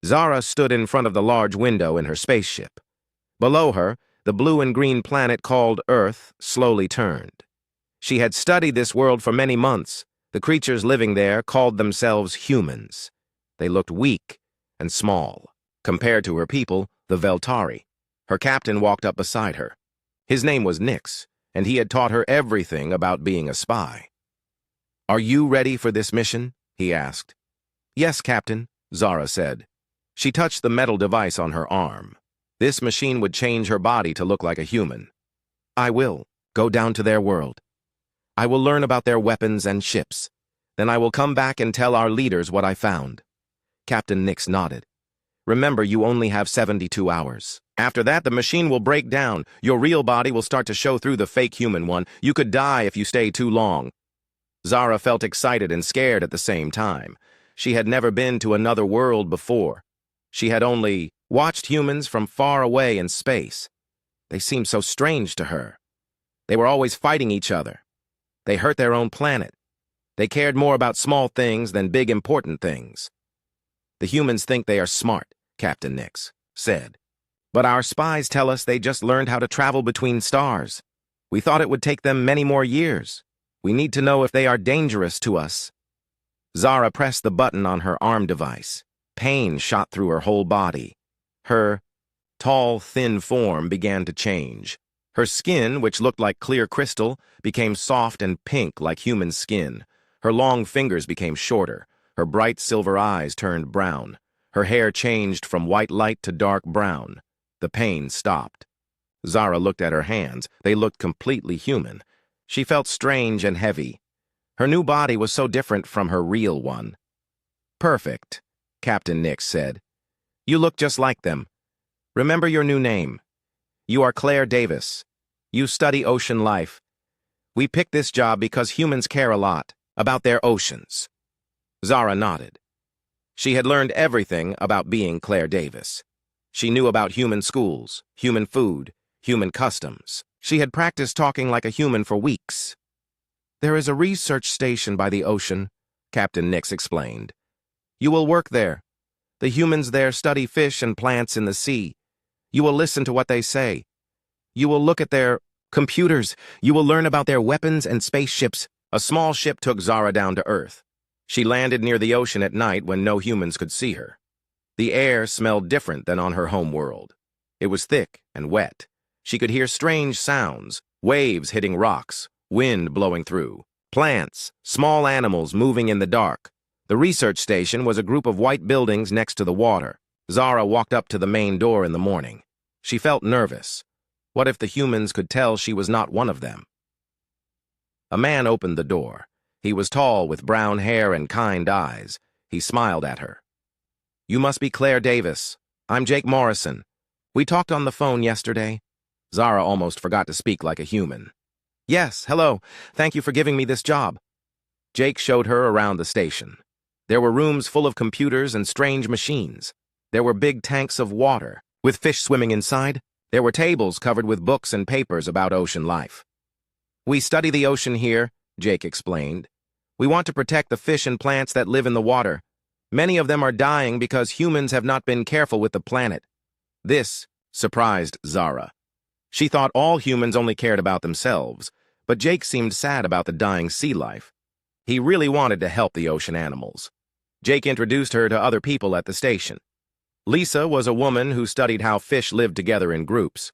Zara stood in front of the large window in her spaceship. Below her, the blue and green planet called Earth slowly turned. She had studied this world for many months. The creatures living there called themselves humans. They looked weak and small, compared to her people, the Veltari. Her captain walked up beside her. His name was Nix, and he had taught her everything about being a spy. "Are you ready for this mission?" he asked. "Yes, Captain," Zara said. She touched the metal device on her arm. This machine would change her body to look like a human. "I will go down to their world. I will learn about their weapons and ships. Then I will come back and tell our leaders what I found." Captain Nix nodded. "Remember, you only have 72 hours. After that, the machine will break down. Your real body will start to show through the fake human one. You could die if you stay too long." Zara felt excited and scared at the same time. She had never been to another world before. She had only watched humans from far away in space. They seemed so strange to her. They were always fighting each other. They hurt their own planet. They cared more about small things than big important things. "The humans think they are smart," Captain Nix said. "But our spies tell us they just learned how to travel between stars. We thought it would take them many more years. We need to know if they are dangerous to us." Zara pressed the button on her arm device. Pain shot through her whole body. Her tall, thin form began to change. Her skin, which looked like clear crystal, became soft and pink like human skin. Her long fingers became shorter. Her bright silver eyes turned brown. Her hair changed from white light to dark brown. The pain stopped. Zara looked at her hands. They looked completely human. She felt strange and heavy. Her new body was so different from her real one. "Perfect," Captain Nix said. "You look just like them. Remember your new name. You are Claire Davis. You study ocean life. We picked this job because humans care a lot about their oceans." Zara nodded. She had learned everything about being Claire Davis. She knew about human schools, human food, human customs. She had practiced talking like a human for weeks. "There is a research station by the ocean," Captain Nix explained. "You will work there. The humans there study fish and plants in the sea. You will listen to what they say. You will look at their computers. You will learn about their weapons and spaceships." A small ship took Zara down to Earth. She landed near the ocean at night when no humans could see her. The air smelled different than on her home world. It was thick and wet. She could hear strange sounds, waves hitting rocks, wind blowing through, plants, small animals moving in the dark. The research station was a group of white buildings next to the water. Zara walked up to the main door in the morning. She felt nervous. What if the humans could tell she was not one of them? A man opened the door. He was tall with brown hair and kind eyes. He smiled at her. "You must be Claire Davis. I'm Jake Morrison. We talked on the phone yesterday." Zara almost forgot to speak like a human. "Yes, hello. Thank you for giving me this job." Jake showed her around the station. There were rooms full of computers and strange machines. There were big tanks of water, with fish swimming inside. There were tables covered with books and papers about ocean life. "We study the ocean here," Jake explained. "We want to protect the fish and plants that live in the water. Many of them are dying because humans have not been careful with the planet." This surprised Zara. She thought all humans only cared about themselves, but Jake seemed sad about the dying sea life. He really wanted to help the ocean animals. Jake introduced her to other people at the station. Lisa was a woman who studied how fish lived together in groups.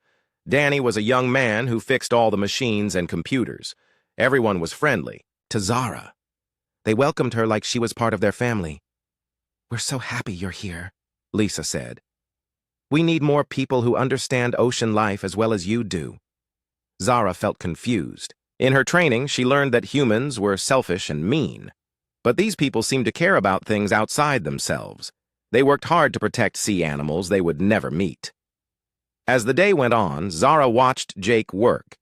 Danny was a young man who fixed all the machines and computers. Everyone was friendly to Zara. They welcomed her like she was part of their family. "We're so happy you're here," Lisa said. "We need more people who understand ocean life as well as you do." Zara felt confused. In her training, she learned that humans were selfish and mean. But these people seemed to care about things outside themselves. They worked hard to protect sea animals they would never meet. As the day went on, Zara watched Jake work.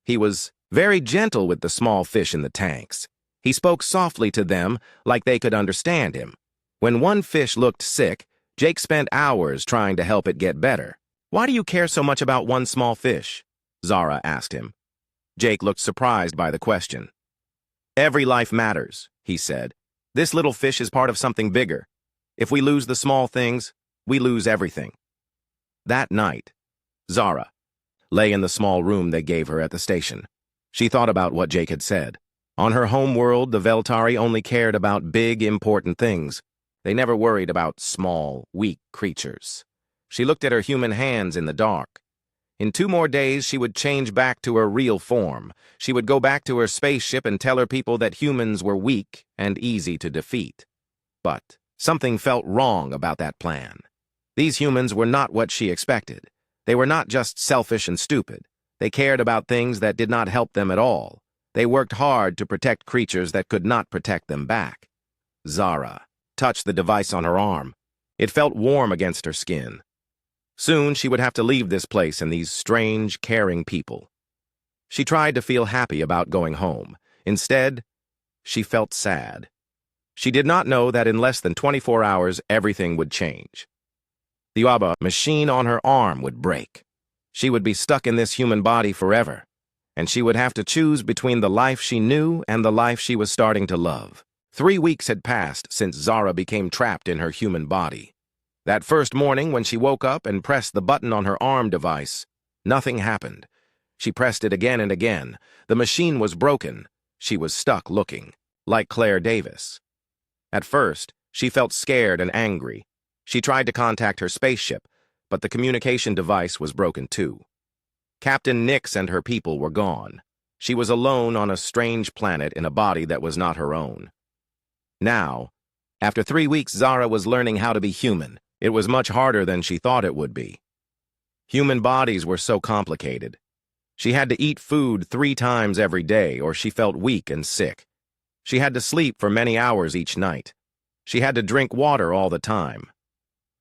He was very gentle with the small fish in the tanks. He spoke softly to them like they could understand him. When one fish looked sick, Jake spent hours trying to help it get better. "Why do you care so much about one small fish?" Zara asked him. Jake looked surprised by the question. "Every life matters," he said. "This little fish is part of something bigger. If we lose the small things, we lose everything. That night, Zara lay in the small room they gave her at the station. She thought about what Jake had said. On her home world, the Veltari only cared about big, important things. They never worried about small, weak creatures. She looked at her human hands in the dark. In 2 more days, she would change back to her real form. She would go back to her spaceship and tell her people that humans were weak and easy to defeat. But something felt wrong about that plan. These humans were not what she expected. They were not just selfish and stupid. They cared about things that did not help them at all. They worked hard to protect creatures that could not protect them back. Zara touched the device on her arm. It felt warm against her skin. Soon she would have to leave this place and these strange, caring people. She tried to feel happy about going home. Instead, she felt sad. She did not know that in less than 24 hours, everything would change. The AudioBook machine on her arm would break. She would be stuck in this human body forever, and she would have to choose between the life she knew and the life she was starting to love. 3 weeks had passed since Zara became trapped in her human body. That first morning when she woke up and pressed the button on her arm device, nothing happened. She pressed it again and again. The machine was broken. She was stuck looking, like Claire Davis. At first, she felt scared and angry. She tried to contact her spaceship, but the communication device was broken too. Captain Nix and her people were gone. She was alone on a strange planet in a body that was not her own. Now, after 3 weeks, Zara was learning how to be human. It was much harder than she thought it would be. Human bodies were so complicated. She had to eat food 3 times every day, or she felt weak and sick. She had to sleep for many hours each night. She had to drink water all the time.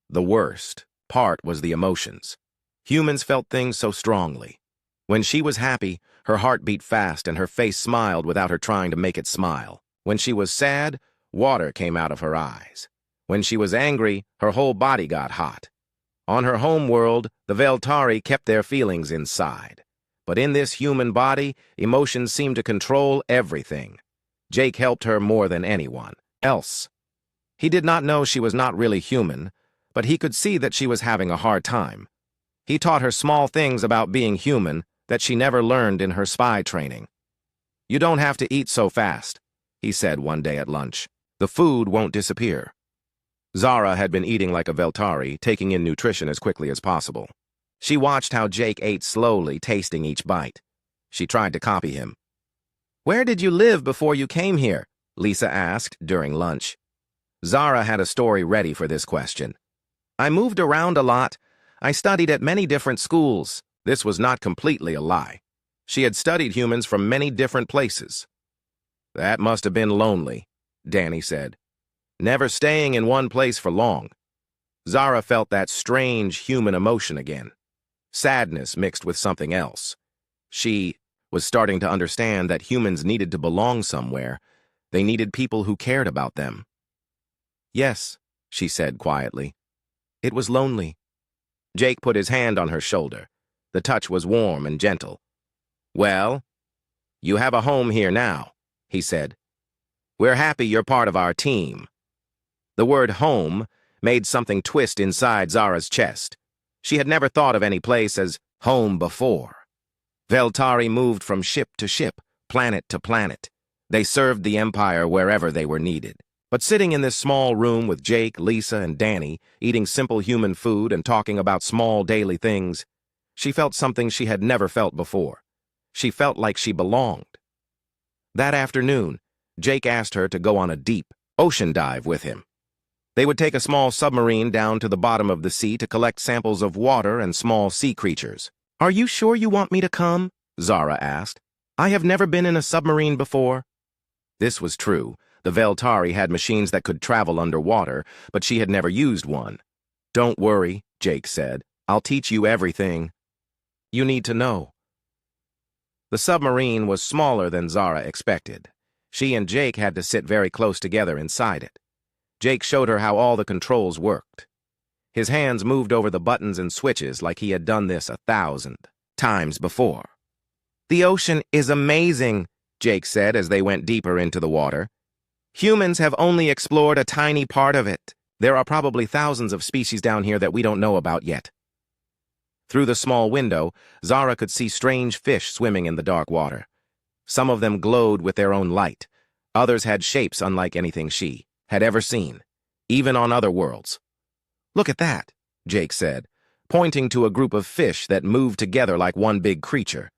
The worst part was the emotions. Humans felt things so strongly. When she was happy, her heart beat fast and her face smiled without her trying to make it smile. When she was sad, water came out of her eyes. When she was angry, her whole body got hot. On her home world, the Veltari kept their feelings inside. But in this human body, emotions seemed to control everything. Jake helped her more than anyone else. He did not know she was not really human, but he could see that she was having a hard time. He taught her small things about being human that she never learned in her spy training. "You don't have to eat so fast," he said one day at lunch. "The food won't disappear." Zara had been eating like a Veltari, taking in nutrition as quickly as possible. She watched how Jake ate slowly, tasting each bite. She tried to copy him. "Where did you live before you came here?" Lisa asked during lunch. Zara had a story ready for this question. "I moved around a lot. I studied at many different schools." This was not completely a lie. She had studied humans from many different places. "That must have been lonely," Danny said. "Never staying in one place for long." Zara felt that strange human emotion again. Sadness mixed with something else. She was starting to understand that humans needed to belong somewhere. They needed people who cared about them. "Yes," she said quietly. "It was lonely." Jake put his hand on her shoulder. The touch was warm and gentle. "Well, you have a home here now," he said. "We're happy you're part of our team." The word home made something twist inside Zara's chest. She had never thought of any place as home before. Veltari moved from ship to ship, planet to planet. They served the Empire wherever they were needed. But sitting in this small room with Jake, Lisa, and Danny, eating simple human food and talking about small daily things, she felt something she had never felt before. She felt like she belonged. That afternoon, Jake asked her to go on a deep ocean dive with him. They would take a small submarine down to the bottom of the sea to collect samples of water and small sea creatures. "Are you sure you want me to come?" Zara asked. "I have never been in a submarine before." This was true. The Veltari had machines that could travel underwater, but she had never used one. "Don't worry," Jake said. "I'll teach you everything you need to know." The submarine was smaller than Zara expected. She and Jake had to sit very close together inside it. Jake showed her how all the controls worked. His hands moved over the buttons and switches like he had done this 1,000 times before. "The ocean is amazing," Jake said as they went deeper into the water. "Humans have only explored a tiny part of it." There are probably thousands of species down here that we don't know about yet. Through the small window, Zara could see strange fish swimming in the dark water. Some of them glowed with their own light. Others had shapes unlike anything she had ever seen, even on other worlds. "Look at that," Jake said, pointing to a group of fish that moved together like one big creature.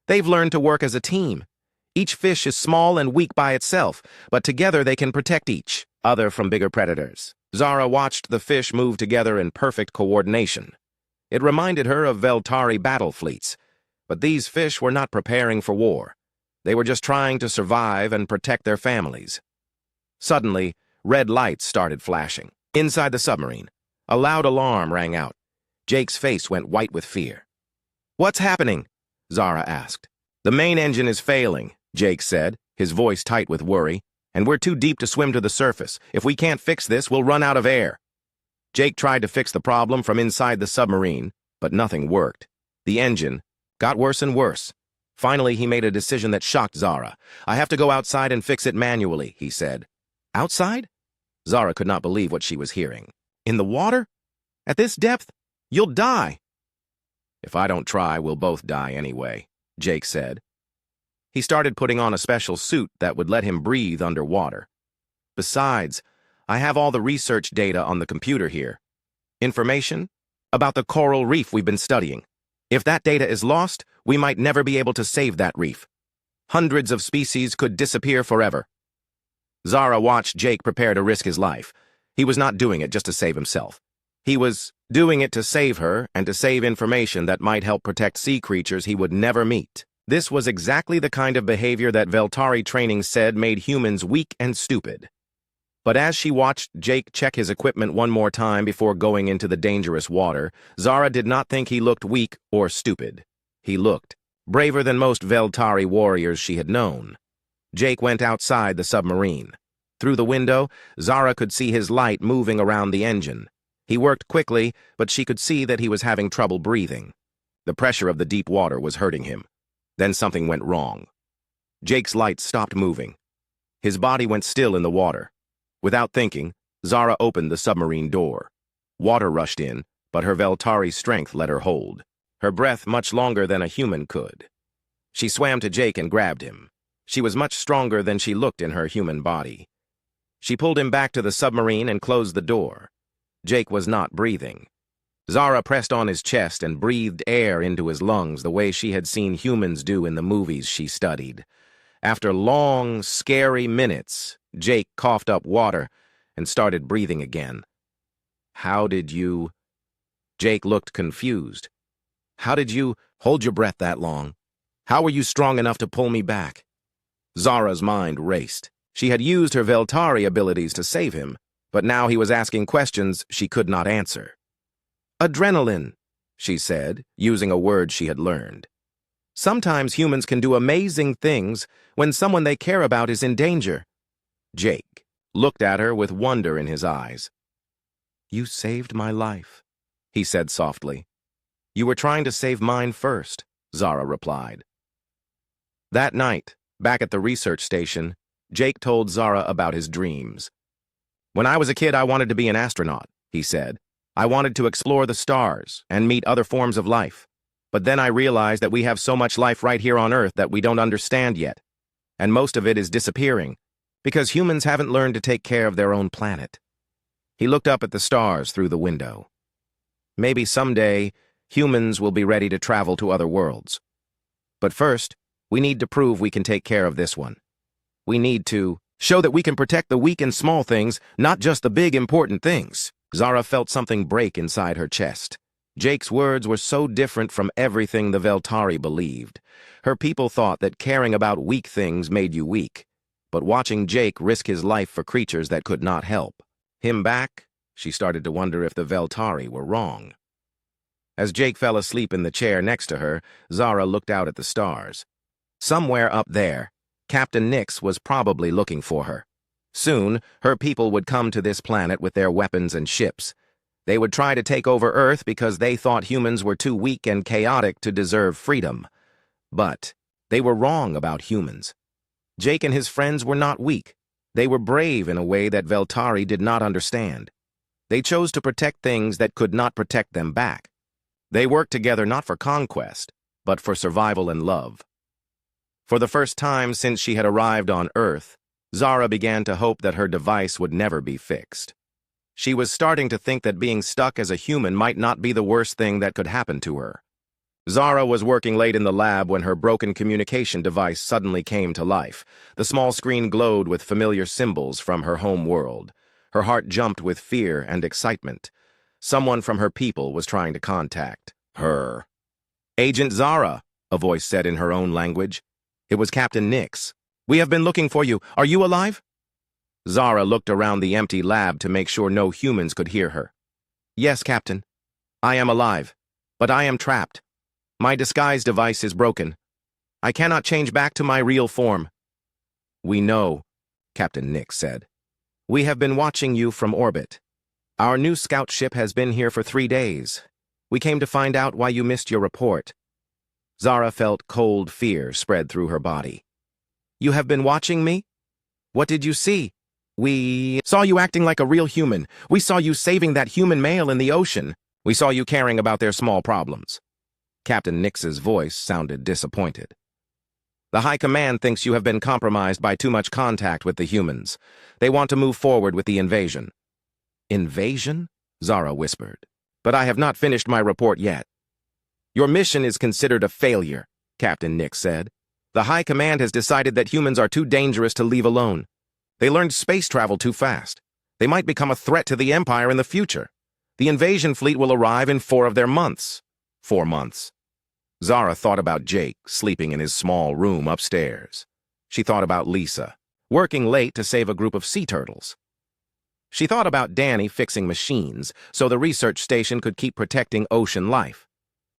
"They've learned to work as a team. Each fish is small and weak by itself, but together they can protect each other from bigger predators." Zara watched the fish move together in perfect coordination. It reminded her of Veltari battle fleets, but these fish were not preparing for war. They were just trying to survive and protect their families. Suddenly, red lights started flashing. Inside the submarine, a loud alarm rang out. Jake's face went white with fear. "What's happening?" Zara asked. "The main engine is failing," Jake said, his voice tight with worry, "and we're too deep to swim to the surface. If we can't fix this, we'll run out of air." Jake tried to fix the problem from inside the submarine, but nothing worked. The engine got worse and worse. Finally, he made a decision that shocked Zara. "I have to go outside and fix it manually," he said. "Outside?" Zara could not believe what she was hearing. "In the water? At this depth? You'll die." "If I don't try, we'll both die anyway," Jake said. He started putting on a special suit that would let him breathe underwater. "Besides, I have all the research data on the computer here. Information about the coral reef we've been studying. If that data is lost, we might never be able to save that reef. Hundreds of species could disappear forever." Zara watched Jake prepare to risk his life. He was not doing it just to save himself. He was doing it to save her and to save information that might help protect sea creatures he would never meet. This was exactly the kind of behavior that Veltari training said made humans weak and stupid. But as she watched Jake check his equipment one more time before going into the dangerous water, Zara did not think he looked weak or stupid. He looked braver than most Veltari warriors she had known. Jake went outside the submarine. Through the window, Zara could see his light moving around the engine. He worked quickly, but she could see that he was having trouble breathing. The pressure of the deep water was hurting him. Then something went wrong. Jake's light stopped moving. His body went still in the water. Without thinking, Zara opened the submarine door. Water rushed in, but her Veltari strength let her hold. Her breath much longer than a human could. She swam to Jake and grabbed him. She was much stronger than she looked in her human body. She pulled him back to the submarine and closed the door. Jake was not breathing. Zara pressed on his chest and breathed air into his lungs the way she had seen humans do in the movies she studied. After long, scary minutes, Jake coughed up water and started breathing again. "How did you—" Jake looked confused. "How did you hold your breath that long? How were you strong enough to pull me back?" Zara's mind raced. She had used her Veltari abilities to save him, but now he was asking questions she could not answer. "Adrenaline," she said, using a word she had learned. "Sometimes humans can do amazing things when someone they care about is in danger." Jake looked at her with wonder in his eyes. "You saved my life," he said softly. "You were trying to save mine first," Zara replied. That night, back at the research station, Jake told Zara about his dreams. "When I was a kid, I wanted to be an astronaut," he said. "I wanted to explore the stars and meet other forms of life. But then I realized that we have so much life right here on Earth that we don't understand yet. And most of it is disappearing, because humans haven't learned to take care of their own planet." He looked up at the stars through the window. "Maybe someday, humans will be ready to travel to other worlds. But first, we need to prove we can take care of this one. We need to show that we can protect the weak and small things, not just the big, important things." Zara felt something break inside her chest. Jake's words were so different from everything the Veltari believed. Her people thought that caring about weak things made you weak, but watching Jake risk his life for creatures that could not help him back, she started to wonder if the Veltari were wrong. As Jake fell asleep in the chair next to her, Zara looked out at the stars. Somewhere up there, Captain Nix was probably looking for her. Soon, her people would come to this planet with their weapons and ships. They would try to take over Earth because they thought humans were too weak and chaotic to deserve freedom. But they were wrong about humans. Jake and his friends were not weak. They were brave in a way that Veltari did not understand. They chose to protect things that could not protect them back. They worked together not for conquest, but for survival and love. For the first time since she had arrived on Earth, Zara began to hope that her device would never be fixed. She was starting to think that being stuck as a human might not be the worst thing that could happen to her. Zara was working late in the lab when her broken communication device suddenly came to life. The small screen glowed with familiar symbols from her home world. Her heart jumped with fear and excitement. Someone from her people was trying to contact her. "Agent Zara," a voice said in her own language. It was Captain Nix. "We have been looking for you. Are you alive?" Zara looked around the empty lab to make sure no humans could hear her. "Yes, Captain. I am alive, but I am trapped. My disguise device is broken. I cannot change back to my real form." "We know," Captain Nix said. "We have been watching you from orbit. Our new scout ship has been here for 3 days. We came to find out why you missed your report." Zara felt cold fear spread through her body. "You have been watching me? What did you see?" "We saw you acting like a real human. We saw you saving that human male in the ocean. We saw you caring about their small problems." Captain Nix's voice sounded disappointed. "The High Command thinks you have been compromised by too much contact with the humans. They want to move forward with the invasion." "Invasion?" Zara whispered. "But I have not finished my report yet." "Your mission is considered a failure," Captain Nix said. "The High Command has decided that humans are too dangerous to leave alone. They learned space travel too fast. They might become a threat to the Empire in the future. The invasion fleet will arrive in 4 of their months." 4 months. Zara thought about Jake sleeping in his small room upstairs. She thought about Lisa, working late to save a group of sea turtles. She thought about Danny fixing machines so the research station could keep protecting ocean life.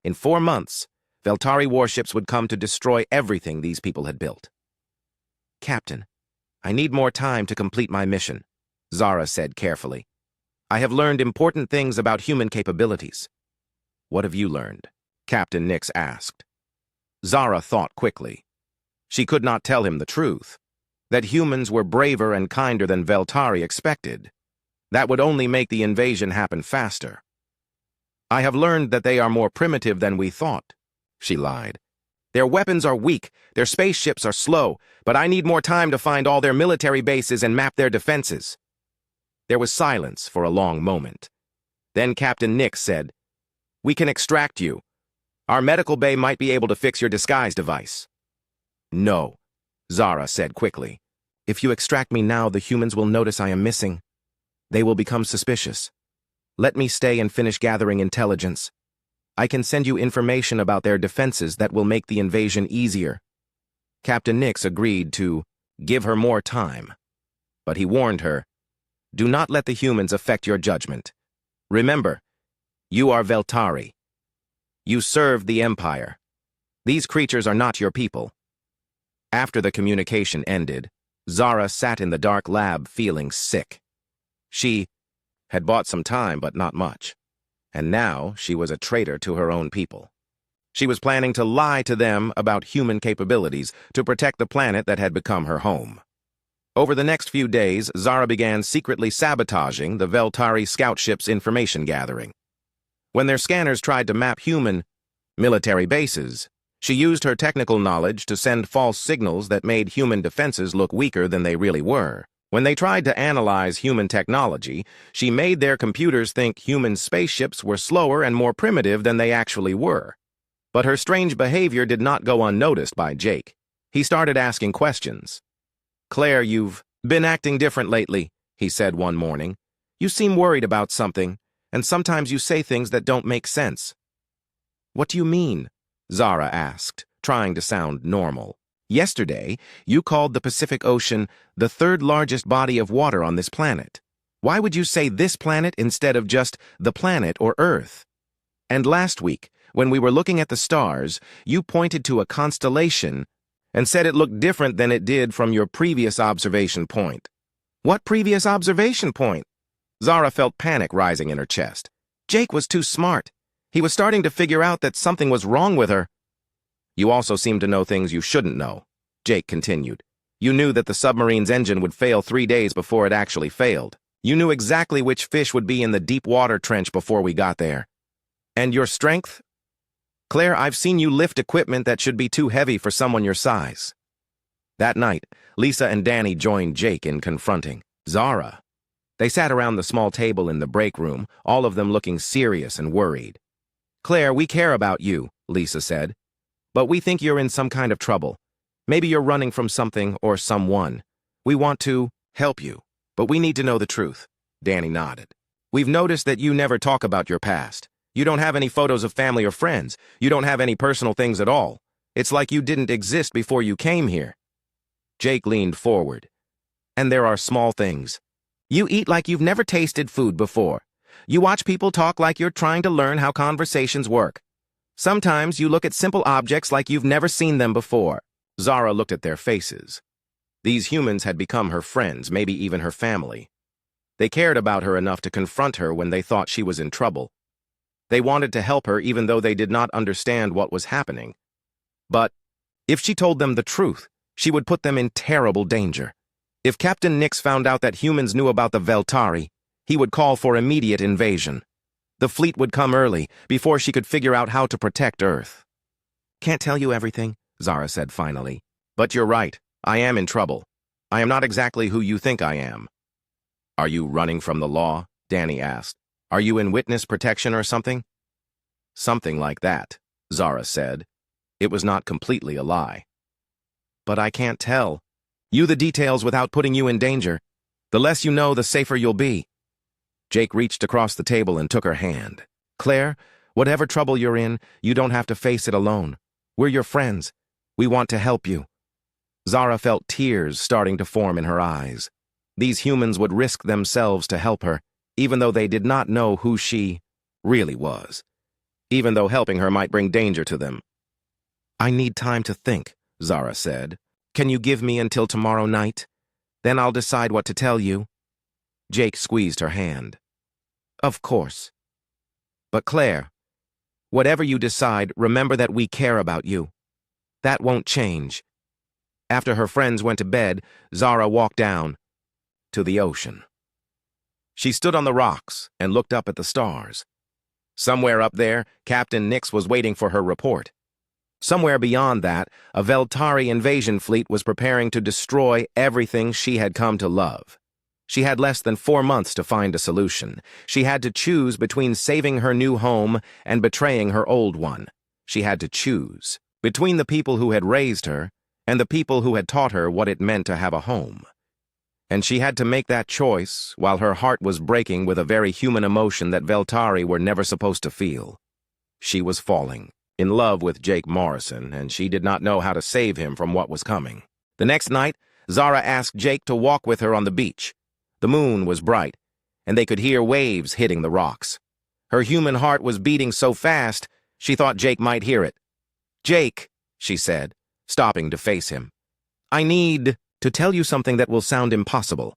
In 4 months, Veltari warships would come to destroy everything these people had built. "Captain, I need more time to complete my mission," Zara said carefully. "I have learned important things about human capabilities." "What have you learned?" Captain Nix asked. Zara thought quickly. She could not tell him the truth, that humans were braver and kinder than Veltari expected. That would only make the invasion happen faster. "I have learned that they are more primitive than we thought," she lied. "Their weapons are weak, their spaceships are slow, but I need more time to find all their military bases and map their defenses." There was silence for a long moment. Then Captain Nix said, "We can extract you. Our medical bay might be able to fix your disguise device." "No," Zara said quickly. "If you extract me now, the humans will notice I am missing. They will become suspicious. Let me stay and finish gathering intelligence. I can send you information about their defenses that will make the invasion easier." Captain Nix agreed to give her more time, but he warned her, "Do not let the humans affect your judgment. Remember, you are Veltari. You served the Empire. These creatures are not your people." After the communication ended, Zara sat in the dark lab feeling sick. She had bought some time, but not much. And now she was a traitor to her own people. She was planning to lie to them about human capabilities to protect the planet that had become her home. Over the next few days, Zara began secretly sabotaging the Veltari scout ship's information gathering. When their scanners tried to map human military bases, she used her technical knowledge to send false signals that made human defenses look weaker than they really were. When they tried to analyze human technology, she made their computers think human spaceships were slower and more primitive than they actually were. But her strange behavior did not go unnoticed by Jake. He started asking questions. "Claire, you've been acting different lately," he said one morning. "You seem worried about something, and sometimes you say things that don't make sense." "What do you mean?" Zara asked, trying to sound normal. "Yesterday, you called the Pacific Ocean the 3rd largest body of water on this planet. Why would you say this planet instead of just the planet or Earth? And last week, when we were looking at the stars, you pointed to a constellation and said it looked different than it did from your previous observation point." "What previous observation point?" Zara felt panic rising in her chest. Jake was too smart. He was starting to figure out that something was wrong with her. "You also seem to know things you shouldn't know," Jake continued. "You knew that the submarine's engine would fail 3 days before it actually failed. You knew exactly which fish would be in the deep water trench before we got there. And your strength? Claire, I've seen you lift equipment that should be too heavy for someone your size. That night, Lisa and Danny joined Jake in confronting Zara. They sat around the small table in the break room, all of them looking serious and worried. Claire, we care about you, Lisa said. But we think you're in some kind of trouble. Maybe you're running from something or someone. We want to help you, but we need to know the truth. Danny nodded. We've noticed that you never talk about your past. You don't have any photos of family or friends. You don't have any personal things at all. It's like you didn't exist before you came here. Jake leaned forward. And there are small things. You eat like you've never tasted food before. You watch people talk like you're trying to learn how conversations work. Sometimes you look at simple objects like you've never seen them before. Zara looked at their faces. These humans had become her friends, maybe even her family. They cared about her enough to confront her when they thought she was in trouble. They wanted to help her even though they did not understand what was happening. But if she told them the truth, she would put them in terrible danger. If Captain Nix found out that humans knew about the Veltari, he would call for immediate invasion. The fleet would come early, before she could figure out how to protect Earth. Can't tell you everything, Zara said finally. But you're right, I am in trouble. I am not exactly who you think I am. Are you running from the law? Danny asked. Are you in witness protection or something? Something like that, Zara said. It was not completely a lie. But I can't tell. You the details without putting you in danger. The less you know, the safer you'll be. Jake reached across the table and took her hand. Claire, whatever trouble you're in, you don't have to face it alone. We're your friends. We want to help you. Zara felt tears starting to form in her eyes. These humans would risk themselves to help her, even though they did not know who she really was. Even though helping her might bring danger to them. I need time to think, Zara said. Can you give me until tomorrow night? Then I'll decide what to tell you. Jake squeezed her hand. Of course. But Claire, whatever you decide, remember that we care about you. That won't change. After her friends went to bed, Zara walked down to the ocean. She stood on the rocks and looked up at the stars. Somewhere up there, Captain Nix was waiting for her report. Somewhere beyond that, a Veltari invasion fleet was preparing to destroy everything she had come to love. She had less than 4 months to find a solution. She had to choose between saving her new home and betraying her old one. She had to choose between the people who had raised her and the people who had taught her what it meant to have a home. And she had to make that choice while her heart was breaking with a very human emotion that Veltari were never supposed to feel. She was falling in love with Jake Morrison, and she did not know how to save him from what was coming. The next night, Zara asked Jake to walk with her on the beach. The moon was bright, and they could hear waves hitting the rocks. Her human heart was beating so fast, she thought Jake might hear it. Jake, she said, stopping to face him. I need to tell you something that will sound impossible.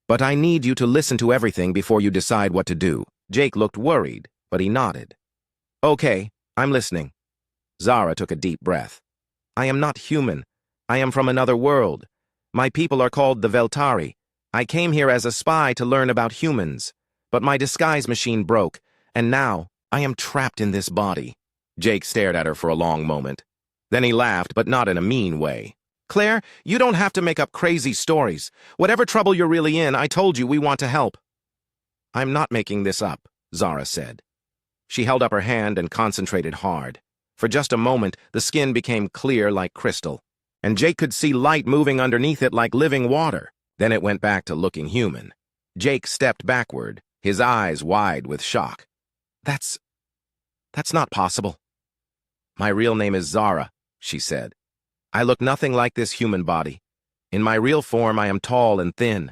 But I need you to listen to everything before you decide what to do. Jake looked worried, but he nodded. Okay, I'm listening. Zara took a deep breath. I am not human. I am from another world. My people are called the Veltari. I came here as a spy to learn about humans, but my disguise machine broke, and now I am trapped in this body. Jake stared at her for a long moment. Then he laughed, but not in a mean way. Claire, you don't have to make up crazy stories. Whatever trouble you're really in, I told you we want to help. I'm not making this up, Zara said. She held up her hand and concentrated hard. For just a moment, the skin became clear like crystal, and Jake could see light moving underneath it like living water. Then it went back to looking human. Jake stepped backward, his eyes wide with shock. That's not possible. My real name is Zara, she said. I look nothing like this human body. In my real form, I am tall and thin.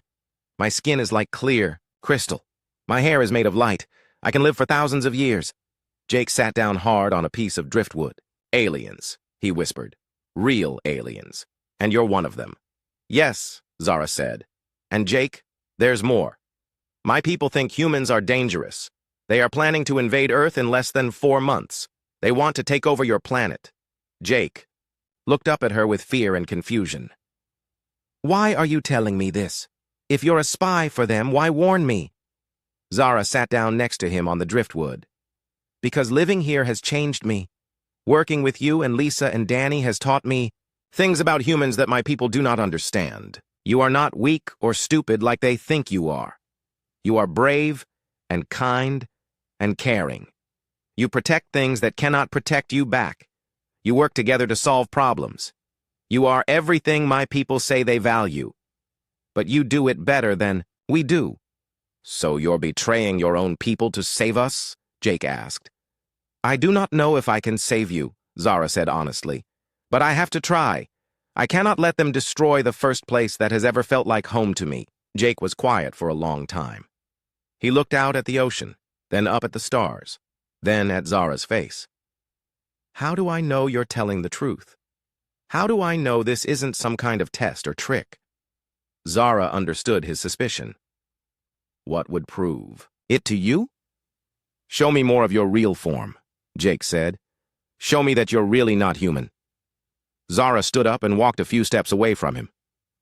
My skin is like clear crystal. My hair is made of light. I can live for thousands of years. Jake sat down hard on a piece of driftwood. Aliens, he whispered. Real aliens. And you're one of them. Yes, Zara said. And Jake, there's more. My people think humans are dangerous. They are planning to invade Earth in less than 4 months. They want to take over your planet. Jake looked up at her with fear and confusion. Why are you telling me this? If you're a spy for them, why warn me? Zara sat down next to him on the driftwood. Because living here has changed me. Working with you and Lisa and Danny has taught me things about humans that my people do not understand. You are not weak or stupid like they think you are. You are brave and kind and caring. You protect things that cannot protect you back. You work together to solve problems. You are everything my people say they value. But you do it better than we do. So you're betraying your own people to save us? Jake asked. I do not know if I can save you, Zara said honestly. But I have to try. I cannot let them destroy the first place that has ever felt like home to me. Jake was quiet for a long time. He looked out at the ocean, then up at the stars, then at Zara's face. How do I know you're telling the truth? How do I know this isn't some kind of test or trick? Zara understood his suspicion. What would prove it to you? Show me more of your real form, Jake said. Show me that you're really not human. Zara stood up and walked a few steps away from him.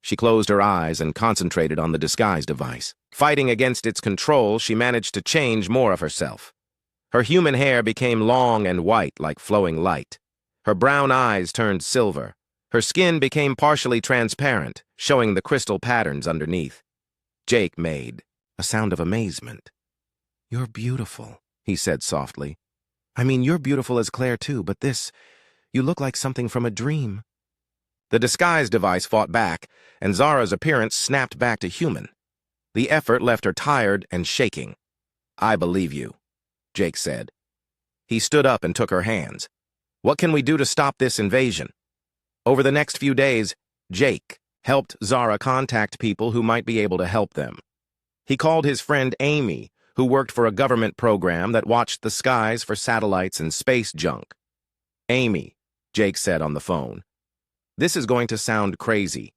She closed her eyes and concentrated on the disguise device. Fighting against its control, she managed to change more of herself. Her human hair became long and white like flowing light. Her brown eyes turned silver. Her skin became partially transparent, showing the crystal patterns underneath. Jake made a sound of amazement. You're beautiful, he said softly. I mean, you're beautiful as Claire too, but you look like something from a dream. The disguise device fought back, and Zara's appearance snapped back to human. The effort left her tired and shaking. I believe you, Jake said. He stood up and took her hands. What can we do to stop this invasion? Over the next few days, Jake helped Zara contact people who might be able to help them. He called his friend Amy, who worked for a government program that watched the skies for satellites and space junk. Amy, Jake said on the phone, this is going to sound crazy,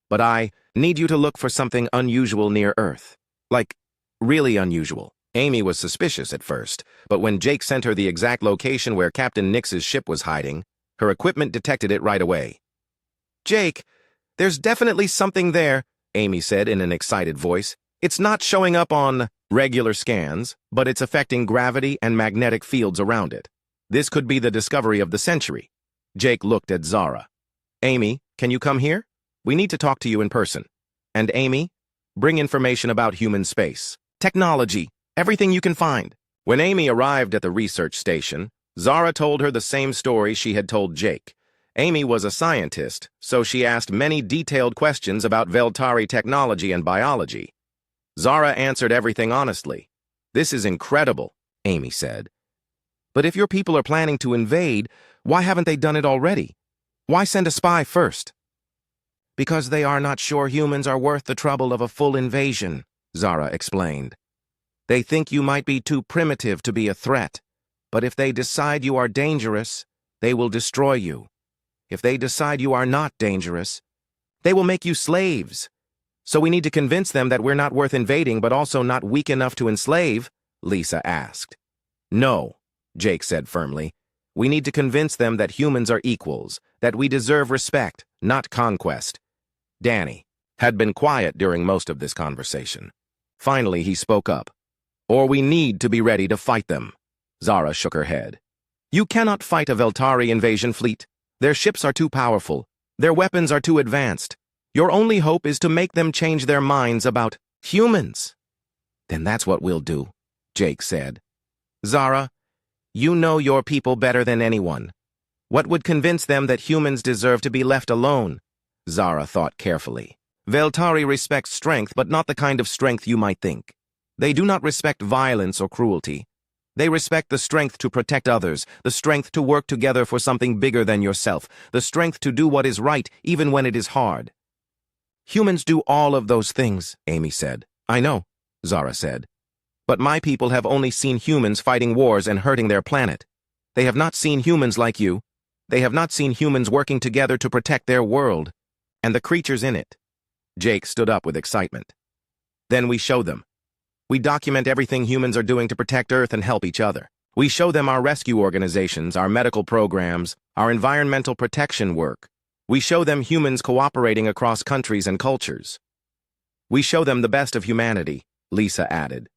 but I need you to look for something unusual near Earth. Like, really unusual. Amy was suspicious at first, but when Jake sent her the exact location where Captain Nix's ship was hiding, her equipment detected it right away. Jake, there's definitely something there, Amy said in an excited voice. It's not showing up on regular scans, but it's affecting gravity and magnetic fields around it. This could be the discovery of the century. Jake looked at Zara. Amy, can you come here? We need to talk to you in person. And Amy, bring information about human space. Technology, everything you can find. When Amy arrived at the research station, Zara told her the same story she had told Jake. Amy was a scientist, so she asked many detailed questions about Veltari technology and biology. Zara answered everything honestly. This is incredible, Amy said. But if your people are planning to invade, why haven't they done it already? Why send a spy first? Because they are not sure humans are worth the trouble of a full invasion, Zara explained. They think you might be too primitive to be a threat, but if they decide you are dangerous, they will destroy you. If they decide you are not dangerous, they will make you slaves. So we need to convince them that we're not worth invading but also not weak enough to enslave, Lisa asked. No, Jake said firmly. We need to convince them that humans are equals, that we deserve respect, not conquest. Danny had been quiet during most of this conversation. Finally, he spoke up. Or we need to be ready to fight them. Zara shook her head. You cannot fight a Veltari invasion fleet. Their ships are too powerful. Their weapons are too advanced. Your only hope is to make them change their minds about humans. Then that's what we'll do, Jake said. Zara, you know your people better than anyone. What would convince them that humans deserve to be left alone? Zara thought carefully. Veltari respects strength, but not the kind of strength you might think. They do not respect violence or cruelty. They respect the strength to protect others, the strength to work together for something bigger than yourself, the strength to do what is right even when it is hard. Humans do all of those things, Amy said. I know, Zara said. But my people have only seen humans fighting wars and hurting their planet. They have not seen humans like you. They have not seen humans working together to protect their world and the creatures in it. Jake stood up with excitement. Then we show them. We document everything humans are doing to protect Earth and help each other. We show them our rescue organizations, our medical programs, our environmental protection work. We show them humans cooperating across countries and cultures. We show them the best of humanity, Lisa added.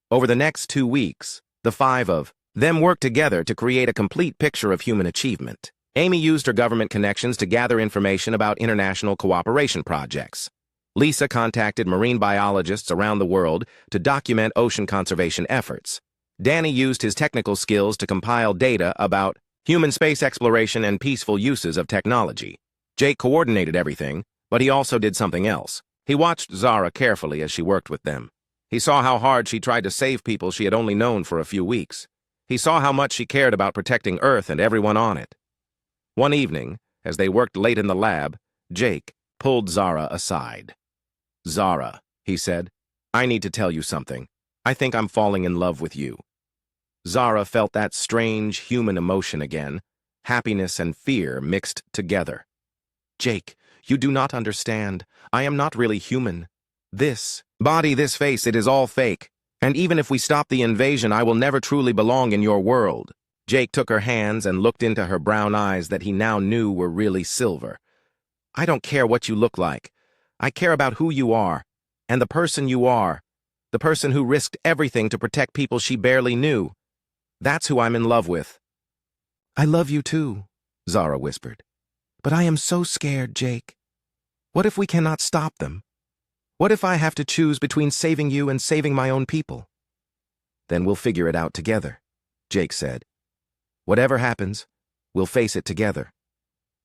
Over the next 2 weeks, the 5 of them worked together to create a complete picture of human achievement. Amy used her government connections to gather information about international cooperation projects. Lisa contacted marine biologists around the world to document ocean conservation efforts. Danny used his technical skills to compile data about human space exploration and peaceful uses of technology. Jake coordinated everything, but he also did something else. He watched Zara carefully as she worked with them. He saw how hard she tried to save people she had only known for a few weeks. He saw how much she cared about protecting Earth and everyone on it. One evening, as they worked late in the lab, Jake pulled Zara aside. "Zara," he said, "I need to tell you something. I think I'm falling in love with you." Zara felt that strange human emotion again, happiness and fear mixed together. "Jake, you do not understand. I am not really human. This body, this face, it is all fake. And even if we stop the invasion, I will never truly belong in your world." Jake took her hands and looked into her brown eyes that he now knew were really silver. "I don't care what you look like. I care about who you are, and the person you are, the person who risked everything to protect people she barely knew. That's who I'm in love with." "I love you too," Zara whispered. "But I am so scared, Jake. What if we cannot stop them? What if I have to choose between saving you and saving my own people?" "Then we'll figure it out together," Jake said. "Whatever happens, we'll face it together."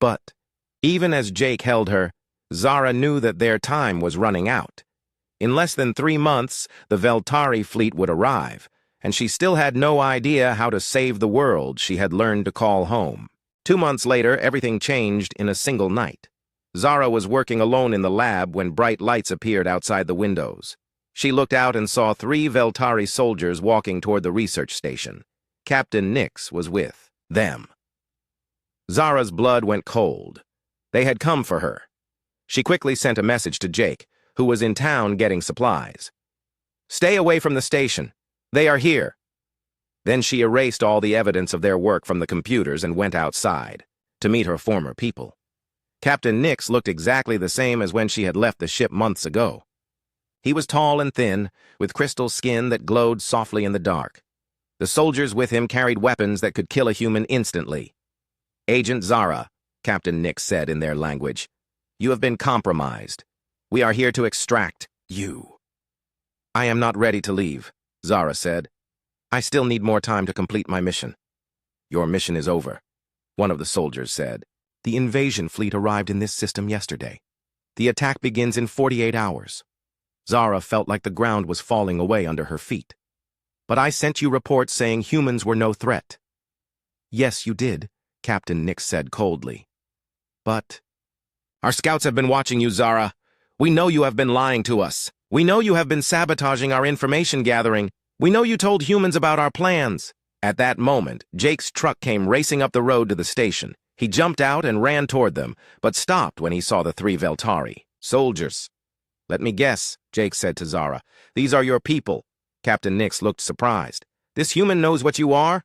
But even as Jake held her, Zara knew that their time was running out. In less than 3 months, the Veltari fleet would arrive, and she still had no idea how to save the world she had learned to call home. 2 months later, everything changed in a single night. Zara was working alone in the lab when bright lights appeared outside the windows. She looked out and saw 3 Veltari soldiers walking toward the research station. Captain Nix was with them. Zara's blood went cold. They had come for her. She quickly sent a message to Jake, who was in town getting supplies. "Stay away from the station. They are here." Then she erased all the evidence of their work from the computers and went outside to meet her former people. Captain Nix looked exactly the same as when she had left the ship months ago. He was tall and thin, with crystal skin that glowed softly in the dark. The soldiers with him carried weapons that could kill a human instantly. "Agent Zara," Captain Nix said in their language, "you have been compromised. We are here to extract you." "I am not ready to leave," Zara said. "I still need more time to complete my mission." "Your mission is over," one of the soldiers said. "The invasion fleet arrived in this system yesterday. The attack begins in 48 hours. Zara felt like the ground was falling away under her feet. "But I sent you reports saying humans were no threat." "Yes, you did," Captain Nix said coldly. "But—" "Our scouts have been watching you, Zara. We know you have been lying to us. We know you have been sabotaging our information gathering. We know you told humans about our plans." At that moment, Jake's truck came racing up the road to the station. He jumped out and ran toward them, but stopped when he saw the 3 Veltari. "Soldiers." "Let me guess," Jake said to Zara. "These are your people." Captain Nix looked surprised. "This human knows what you are?"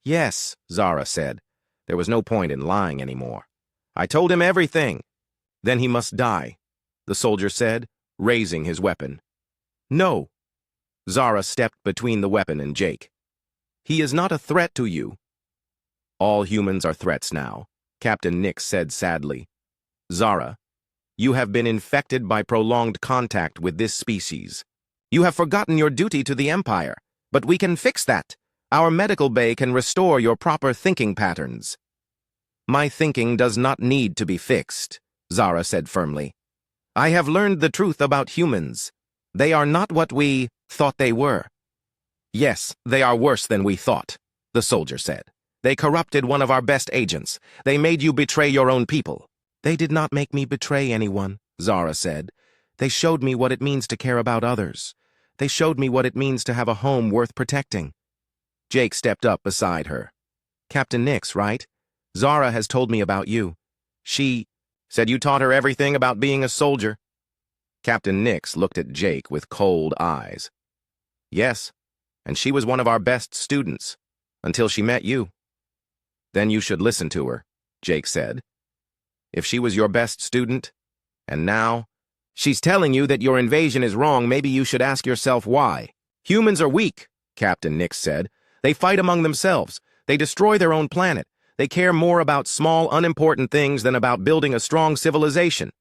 "Yes," Zara said. There was no point in lying anymore. "I told him everything." "Then he must die," the soldier said, raising his weapon. "No." Zara stepped between the weapon and Jake. "He is not a threat to you." "All humans are threats now," Captain Nix said sadly. "Zara, you have been infected by prolonged contact with this species. You have forgotten your duty to the Empire, but we can fix that. Our medical bay can restore your proper thinking patterns." "My thinking does not need to be fixed," Zara said firmly. "I have learned the truth about humans. They are not what we thought they were." "Yes, they are worse than we thought," the soldier said. "They corrupted one of our best agents. They made you betray your own people." "They did not make me betray anyone," Zara said. "They showed me what it means to care about others. They showed me what it means to have a home worth protecting." Jake stepped up beside her. "Captain Nix, right? Zara has told me about you. She said you taught her everything about being a soldier." Captain Nix looked at Jake with cold eyes. "Yes, and she was one of our best students, until she met you." "Then you should listen to her," Jake said. "If she was your best student, and now She's telling you that your invasion is wrong. Maybe you should ask yourself why. Humans are weak, Captain Nix said. They fight among themselves. They destroy their own planet. They care more about small, unimportant things than about building a strong civilization.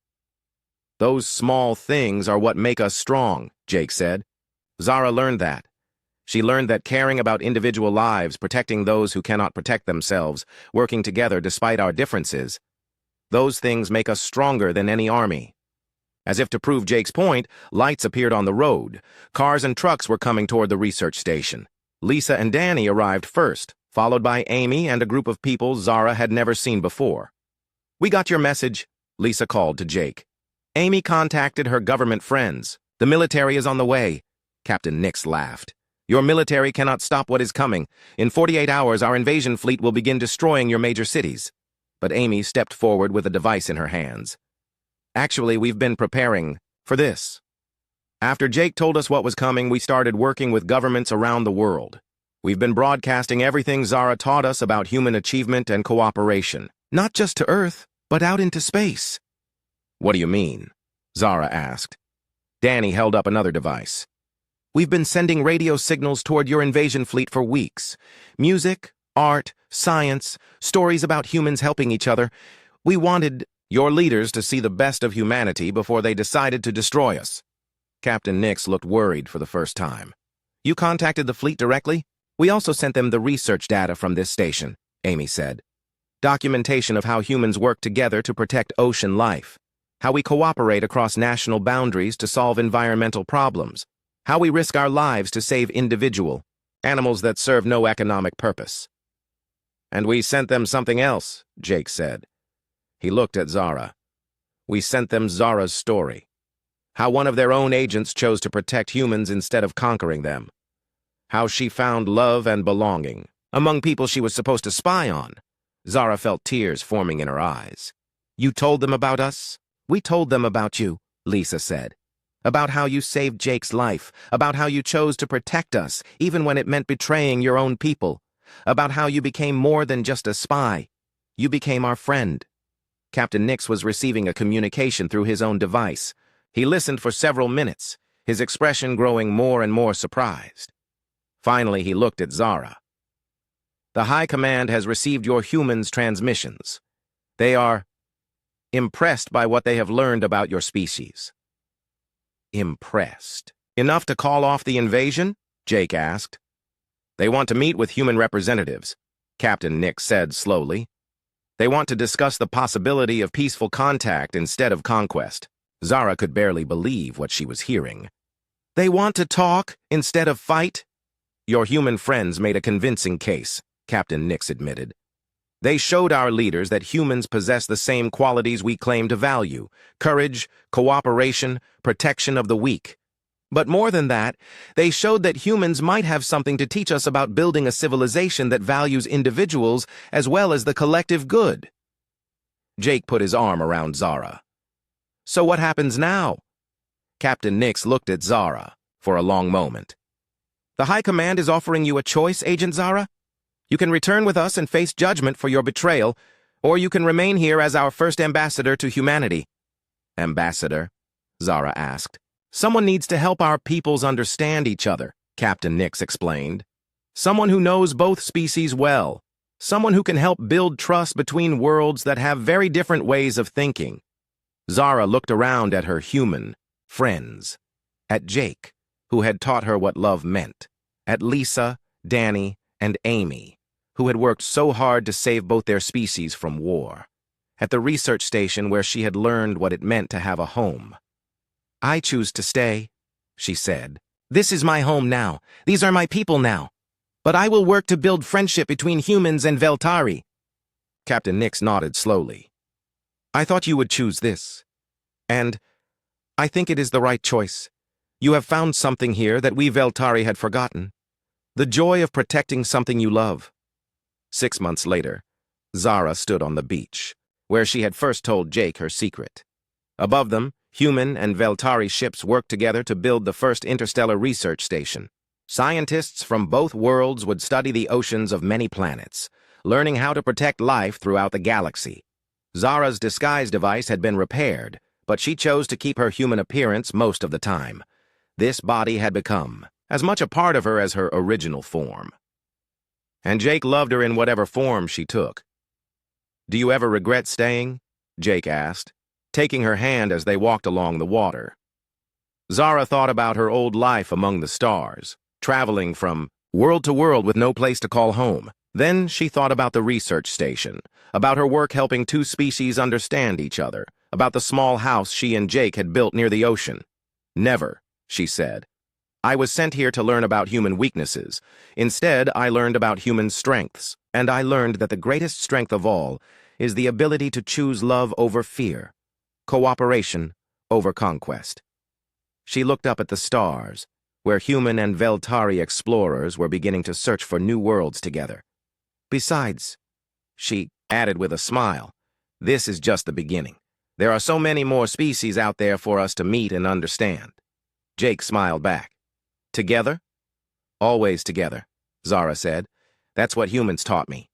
Those small things are what make us strong, Jake said. Zara learned that. She learned that caring about individual lives, protecting those who cannot protect themselves, working together despite our differences, those things make us stronger than any army. As if to prove Jake's point, lights appeared on the road. Cars and trucks were coming toward the research station. Lisa and Danny arrived first, followed by Amy and a group of people Zara had never seen before. "We got your message," Lisa called to Jake. Amy contacted her government friends. "The military is on the way." Captain Nix laughed. "Your military cannot stop what is coming. In 48 hours, our invasion fleet will begin destroying your major cities." But Amy stepped forward with a device in her hands. "Actually, we've been preparing for this. After Jake told us what was coming, we started working with governments around the world. We've been broadcasting everything Zara taught us about human achievement and cooperation, not just to Earth, but out into space." "What do you mean?" Zara asked. Danny held up another device. "We've been sending radio signals toward your invasion fleet for weeks. Music, art, science, stories about humans helping each other. We wanted your leaders to see the best of humanity before they decided to destroy us." Captain Nix looked worried for the first time. "You contacted the fleet directly?" "We also sent them the research data from this station," Amy said. "Documentation of how humans work together to protect ocean life, how we cooperate across national boundaries to solve environmental problems, how we risk our lives to save animals that serve no economic purpose." "And we sent them something else," Jake said. He looked at Zara. "We sent them Zara's story. How one of their own agents chose to protect humans instead of conquering them. How she found love and belonging among people she was supposed to spy on." Zara felt tears forming in her eyes. "You told them about us?" "We told them about you," Lisa said. "About how you saved Jake's life, about how you chose to protect us, even when it meant betraying your own people, about how you became more than just a spy. You became our friend." Captain Nix was receiving a communication through his own device. He listened for several minutes, his expression growing more and more surprised. Finally, he looked at Zara. "The High Command has received your humans' transmissions. They are impressed by what they have learned about your species." "Impressed? Enough to call off the invasion?" Jake asked. "They want to meet with human representatives," Captain Nix said slowly. "They want to discuss the possibility of peaceful contact instead of conquest." Zara could barely believe what she was hearing. "They want to talk instead of fight?" "Your human friends made a convincing case," Captain Nix admitted. "They showed our leaders that humans possess the same qualities we claim to value: courage, cooperation, protection of the weak. But more than that, they showed that humans might have something to teach us about building a civilization that values individuals as well as the collective good." Jake put his arm around Zara. "So what happens now?" Captain Nix looked at Zara for a long moment. "The High Command is offering you a choice, Agent Zara. You can return with us and face judgment for your betrayal, or you can remain here as our first ambassador to humanity." "Ambassador?" Zara asked. "Someone needs to help our peoples understand each other," Captain Nix explained. "Someone who knows both species well. Someone who can help build trust between worlds that have very different ways of thinking." Zara looked around at her human friends, at Jake, who had taught her what love meant, at Lisa, Danny, and Amy, who had worked so hard to save both their species from war, at the research station where she had learned what it meant to have a home. "I choose to stay," she said. "This is my home now. These are my people now. But I will work to build friendship between humans and Veltari." Captain Nix nodded slowly. "I thought you would choose this. And I think it is the right choice. You have found something here that we Veltari had forgotten. The joy of protecting something you love." 6 months later, Zara stood on the beach, where she had first told Jake her secret. Above them, human and Veltari ships worked together to build the first interstellar research station. Scientists from both worlds would study the oceans of many planets, learning how to protect life throughout the galaxy. Zara's disguise device had been repaired, but she chose to keep her human appearance most of the time. This body had become as much a part of her as her original form. And Jake loved her in whatever form she took. "Do you ever regret staying?" Jake asked, taking her hand as they walked along the water. Zara thought about her old life among the stars, traveling from world to world with no place to call home. Then she thought about the research station, about her work helping two species understand each other, about the small house she and Jake had built near the ocean. "Never," she said. "I was sent here to learn about human weaknesses. Instead, I learned about human strengths, and I learned that the greatest strength of all is the ability to choose love over fear, cooperation over conquest." She looked up at the stars, where human and Veltari explorers were beginning to search for new worlds together. "Besides," she added with a smile, "this is just the beginning. There are so many more species out there for us to meet and understand." Jake smiled back. "Together?" "Always together," Zara said. "That's what humans taught me.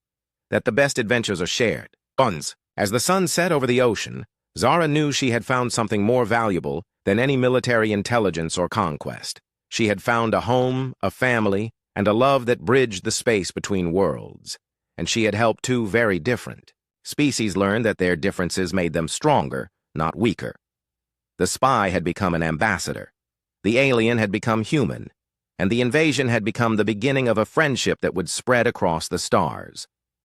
That the best adventures are shared." Buns. As the sun set over the ocean, Zara knew she had found something more valuable than any military intelligence or conquest. She had found a home, a family, and a love that bridged the space between worlds. And she had helped two very different species learn that their differences made them stronger, not weaker. The spy had become an ambassador. The alien had become human. And the invasion had become the beginning of a friendship that would spread across the stars.